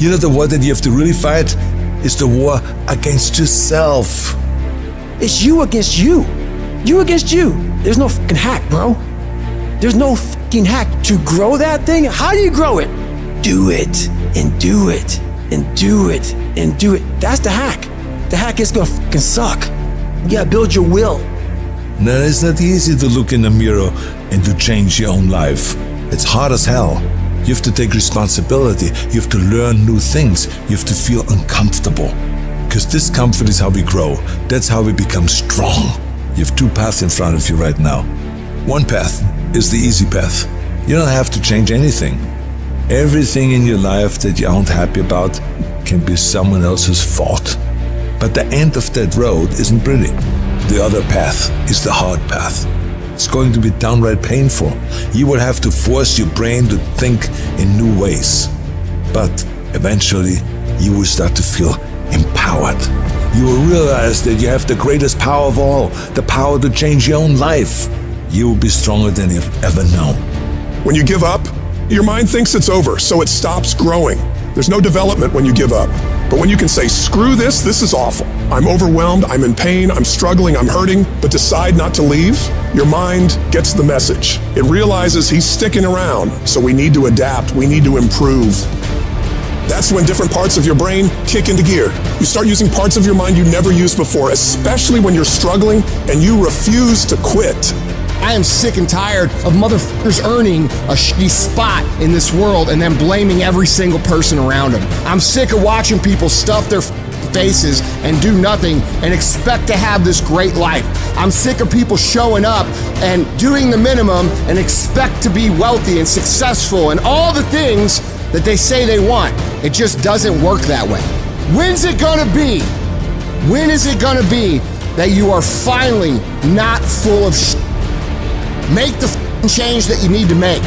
You know, the war that you have to really fight is the war against yourself. It's you against you. You against you. There's no fucking hack, bro. There's no fucking hack to grow that thing. How do you grow it? Do it and do it and do it and do it. That's the hack. The hack is gonna fucking suck. You gotta build your will. Now, it's not easy to look in the mirror and to change your own life. It's hard as hell. You have to take responsibility. You have to learn new things. You have to feel uncomfortable. Because discomfort is how we grow. That's how we become strong. You have two paths in front of you right now. One path is the easy path. You don't have to change anything. Everything in your life that you aren't happy about can be someone else's fault. But the end of that road isn't pretty. The other path is the hard path. It's going to be downright painful. You will have to force your brain to think in new ways. But eventually, you will start to feel empowered. You will realize that you have the greatest power of all, the power to change your own life. You will be stronger than you've ever known. When you give up, your mind thinks it's over, so it stops growing. There's no development when you give up. But when you can say, screw this is awful. I'm overwhelmed, I'm in pain, I'm struggling, I'm hurting, but decide not to leave, your mind gets the message. It realizes he's sticking around, so we need to adapt, we need to improve. That's when different parts of your brain kick into gear. You start using parts of your mind you never used before, especially when you're struggling and you refuse to quit. I am sick and tired of motherfuckers earning a shitty spot in this world and then blaming every single person around them. I'm sick of watching people stuff their faces and do nothing and expect to have this great life. I'm sick of people showing up and doing the minimum and expect to be wealthy and successful and all the things that they say they want. It just doesn't work that way. When's it gonna be? When is it gonna be that you are finally not full of shit? Make the change that you need to make.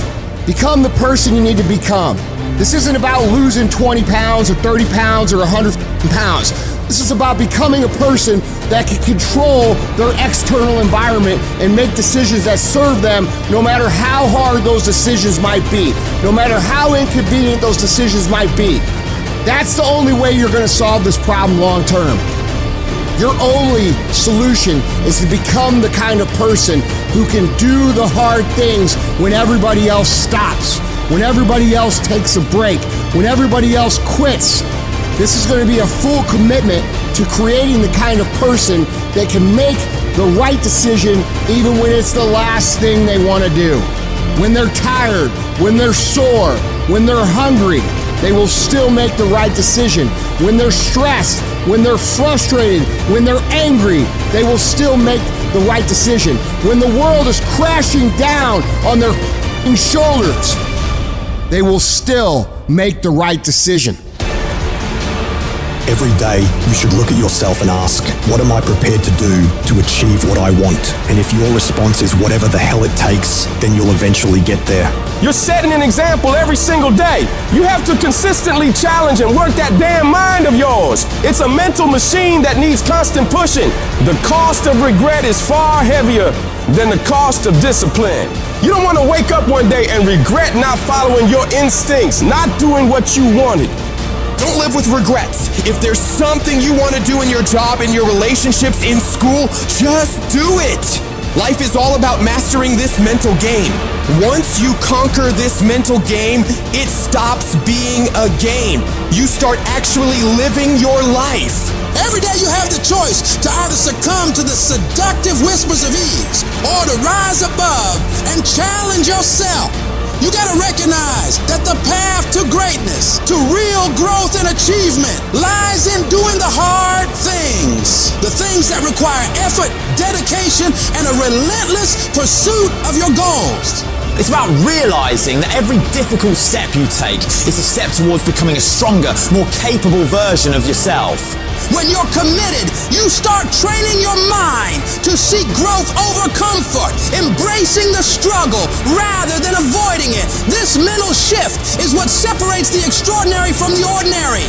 Become the person you need to become. This isn't about losing 20 pounds or 30 pounds or 100 pounds. This is about becoming a person that can control their external environment and make decisions that serve them no matter how hard those decisions might be, no matter how inconvenient those decisions might be. That's the only way you're going to solve this problem long term. Your only solution is to become the kind of person who can do the hard things when everybody else stops, when everybody else takes a break, when everybody else quits. This is going to be a full commitment to creating the kind of person that can make the right decision even when it's the last thing they want to do. When they're tired, when they're sore, when they're hungry, they will still make the right decision. When they're stressed, when they're frustrated, when they're angry, they will still make the right decision. When the world is crashing down on their shoulders, they will still make the right decision. Every day, you should look at yourself and ask, what am I prepared to do to achieve what I want? And if your response is whatever the hell it takes, then you'll eventually get there. You're setting an example every single day. You have to consistently challenge and work that damn mind of yours. It's a mental machine that needs constant pushing. The cost of regret is far heavier than the cost of discipline. You don't want to wake up one day and regret not following your instincts, not doing what you wanted. Don't live with regrets. If there's something you want to do in your job, in your relationships, in school, just do it. Life is all about mastering this mental game. Once you conquer this mental game, it stops being a game. You start actually living your life. Every day you have the choice to either succumb to the seductive whispers of ease or to rise above and challenge yourself. You gotta recognize that the path to greatness, to real growth and achievement, lies in doing the hard things. The things that require effort, dedication, and a relentless pursuit of your goals. It's about realizing that every difficult step you take is a step towards becoming a stronger, more capable version of yourself. When you're committed, you start training your mind to seek growth over comfort, embracing the struggle rather than avoiding it. This mental shift is what separates the extraordinary from the ordinary.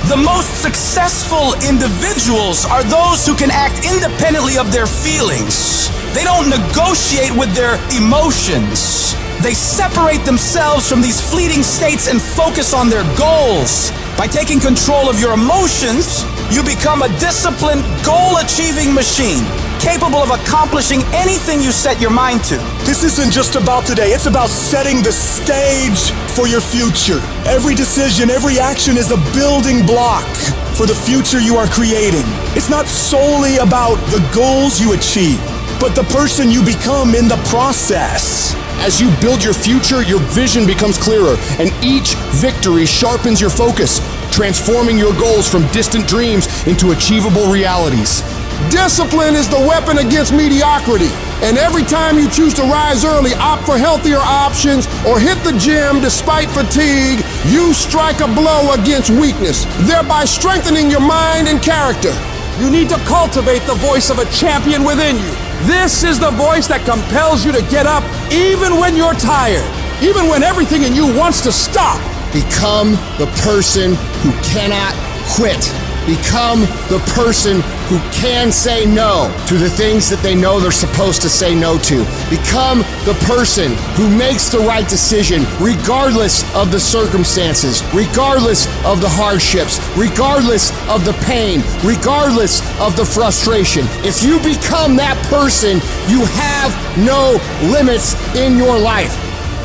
The most successful individuals are those who can act independently of their feelings. They don't negotiate with their emotions. They separate themselves from these fleeting states and focus on their goals. By taking control of your emotions, you become a disciplined, goal-achieving machine, capable of accomplishing anything you set your mind to. This isn't just about today, it's about setting the stage for your future. Every decision, every action is a building block for the future you are creating. It's not solely about the goals you achieve, but the person you become in the process. As you build your future, your vision becomes clearer, and each victory sharpens your focus, transforming your goals from distant dreams into achievable realities. Discipline is the weapon against mediocrity. And every time you choose to rise early, opt for healthier options, or hit the gym despite fatigue, you strike a blow against weakness, thereby strengthening your mind and character. You need to cultivate the voice of a champion within you. This is the voice that compels you to get up even when you're tired, even when everything in you wants to stop. Become the person who cannot quit. Become the person who can say no to the things that they know they're supposed to say no to. Become the person who makes the right decision regardless of the circumstances, regardless of the hardships, regardless of the pain, regardless of the frustration. If you become that person, you have no limits in your life.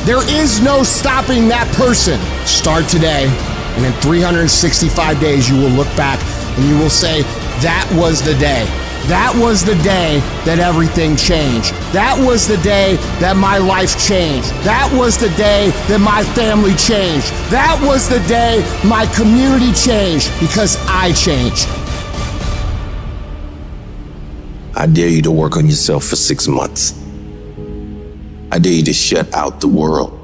There is no stopping that person. Start today. And in 365 days, you will look back and you will say, that was the day. That was the day that everything changed. That was the day that my life changed. That was the day that my family changed. That was the day my community changed because I changed. I dare you to work on yourself for 6 months. I dare you to shut out the world.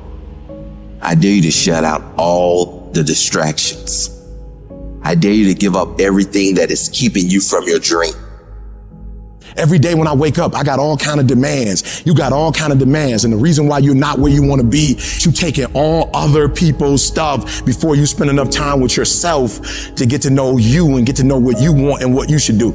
I dare you to shut out all the distractions. I dare you to give up everything that is keeping you from your dream. Every day when I wake up, I got all kind of demands. You got all kind of demands. And the reason why you're not where you want to be, you taking all other people's stuff before you spend enough time with yourself to get to know you and get to know what you want and what you should do.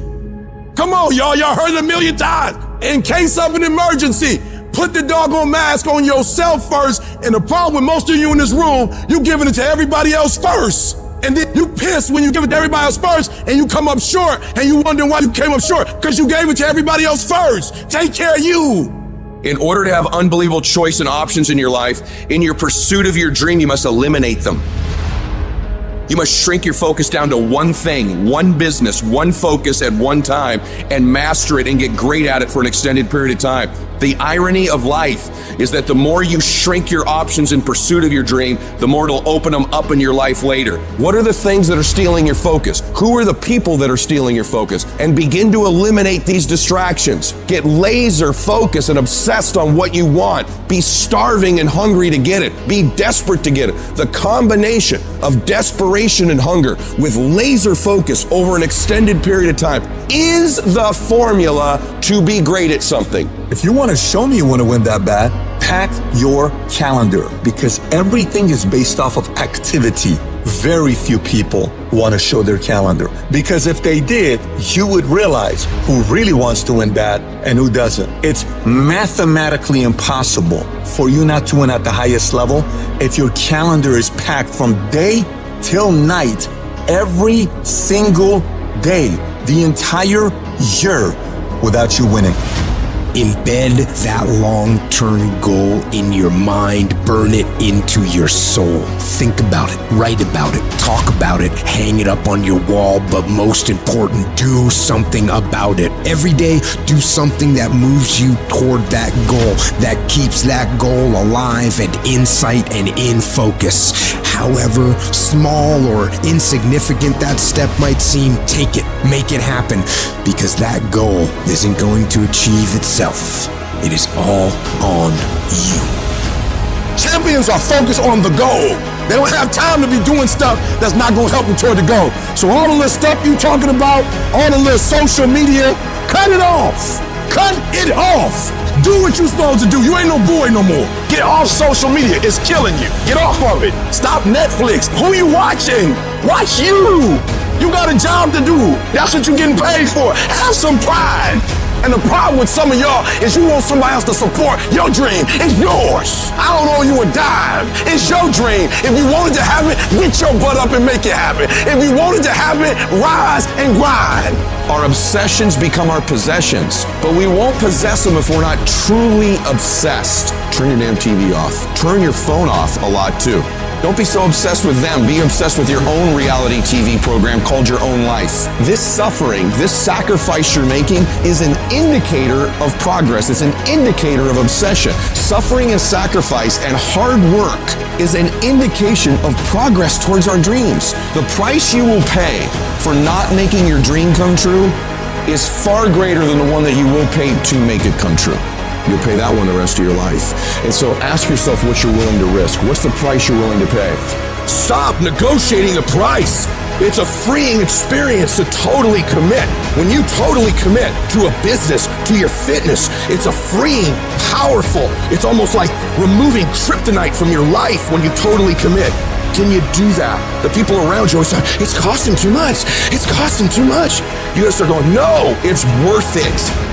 Come on, y'all. Y'all heard it a million times. In case of an emergency, put the doggone mask on yourself first. And the problem with most of you in this room, you giving it to everybody else first. And then you piss when you give it to everybody else first and you come up short and you wonder why you came up short because you gave it to everybody else first. Take care of you. In order to have unbelievable choice and options in your life, in your pursuit of your dream, you must eliminate them. You must shrink your focus down to one thing, one business, one focus at one time, and master it and get great at it for an extended period of time. The irony of life is that the more you shrink your options in pursuit of your dream, the more it'll open them up in your life later. What are the things that are stealing your focus? Who are the people that are stealing your focus? And begin to eliminate these distractions. Get laser focused and obsessed on what you want. Be starving and hungry to get it. Be desperate to get it. The combination of desperation and hunger with laser focus over an extended period of time is the formula to be great at something. If you want to show me you want to win that bad, pack your calendar, because everything is based off of activity. Very few people want to show their calendar, because if they did, you would realize who really wants to win bad and who doesn't. It's mathematically impossible for you not to win at the highest level if your calendar is packed from day till night, every single day, the entire year, without you winning. Embed that long-term goal in your mind. Burn it into your soul. Think about it, write about it, talk about it, hang it up on your wall, but most important, do something about it. Every day, do something that moves you toward that goal, that keeps that goal alive and in sight and in focus. However small or insignificant that step might seem, take it, make it happen, because that goal isn't going to achieve itself. It is all on you. Champions are focused on the goal. They don't have time to be doing stuff that's not going to help them toward the goal. So all the little stuff you talking about, all the little social media, cut it off. Cut it off. Do what you're supposed to do. You ain't no boy no more. Get off social media. It's killing you. Get off of it. Stop Netflix. Who you watching? Watch you. You got a job to do. That's what you're getting paid for. Have some pride. And the problem with some of y'all is you want somebody else to support your dream. It's yours. I don't owe you a dime. It's your dream. If you wanted to have it, get your butt up and make it happen. If you wanted to have it, rise and grind. Our obsessions become our possessions, but we won't possess them if we're not truly obsessed. Turn your damn TV off. Turn your phone off a lot too. Don't be so obsessed with them. Be obsessed with your own reality TV program called Your Own Life. This suffering, this sacrifice you're making is an indicator of progress. It's an indicator of obsession. Suffering and sacrifice and hard work is an indication of progress towards our dreams. The price you will pay for not making your dream come true is far greater than the one that you will pay to make it come true. You'll pay that one the rest of your life. And so ask yourself what you're willing to risk. What's the price you're willing to pay? Stop negotiating the price. It's a freeing experience to totally commit. When you totally commit to a business, to your fitness, it's a freeing, powerful, it's almost like removing kryptonite from your life when you totally commit. Can you do that? The people around you always say, it's costing too much. It's costing too much. You gotta start going, no, it's worth it.